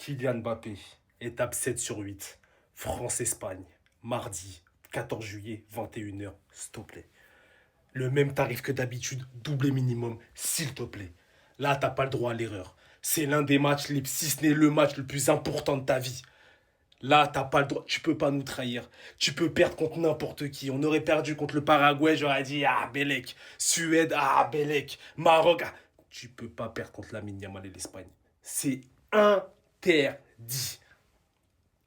Kylian Mbappé, étape 7 sur 8. France-Espagne, mardi 14 juillet, 21 h, s'il te plaît. Le même tarif que d'habitude, doublé minimum, s'il te plaît. Là, t'as pas le droit à l'erreur. C'est l'un des matchs, si ce n'est le match le plus important de ta vie. Là, t'as pas le droit. Tu peux pas nous trahir. Tu peux perdre contre n'importe qui. On aurait perdu contre le Paraguay, j'aurais dit ah Bellec. Suède, ah Bellec. Maroc, ah. Tu peux pas perdre contre la Yamal et l'Espagne. C'est interdit.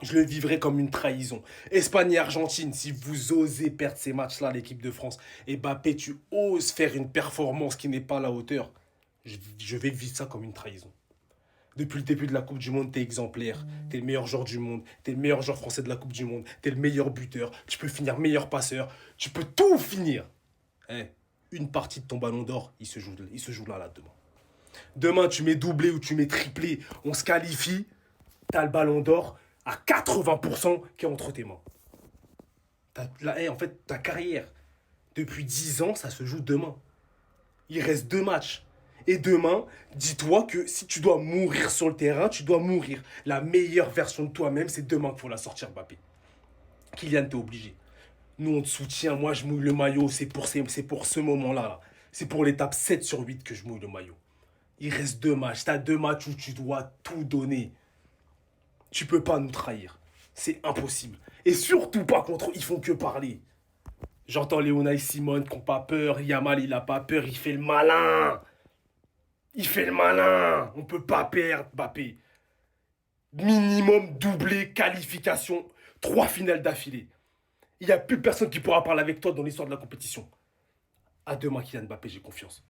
Je le vivrai comme une trahison. Espagne et Argentine, si vous osez perdre ces matchs-là, l'équipe de France, et Mbappé, tu oses faire une performance qui n'est pas à la hauteur, je vais vivre ça comme une trahison. Depuis le début de la Coupe du Monde, t'es exemplaire. T'es le meilleur joueur du monde. T'es le meilleur joueur français de la Coupe du Monde. T'es le meilleur buteur. Tu peux finir meilleur passeur. Tu peux tout finir. Eh, une partie de ton ballon d'or, il se joue là, demain. Demain, tu mets doublé ou tu mets triplé. On se qualifie. T'as le ballon d'or à 80% qui est entre tes mains. En fait, ta carrière, depuis 10 ans, ça se joue demain. Il reste 2 matchs. Et demain, dis-toi que si tu dois mourir sur le terrain, tu dois mourir. La meilleure version de toi-même, c'est demain qu'il faut la sortir, Mbappé. Kylian, t'es obligé. Nous, on te soutient. Moi, je mouille le maillot. C'est pour ce moment-là. Là. C'est pour l'étape 7 sur 8 que je mouille le maillot. Il reste 2 matchs. T'as 2 matchs où tu dois tout donner. Tu peux pas nous trahir. C'est impossible. Et surtout pas contre eux. Ils font que parler. J'entends Léonard Simon qui n'ont pas peur. Yamal, il a pas peur. Il fait le malin. Il fait le malin. On peut pas perdre, Mbappé. Minimum doublé, qualification. 3 finales d'affilée. Il n'y a plus personne qui pourra parler avec toi dans l'histoire de la compétition. À demain, Kylian Mbappé, j'ai confiance.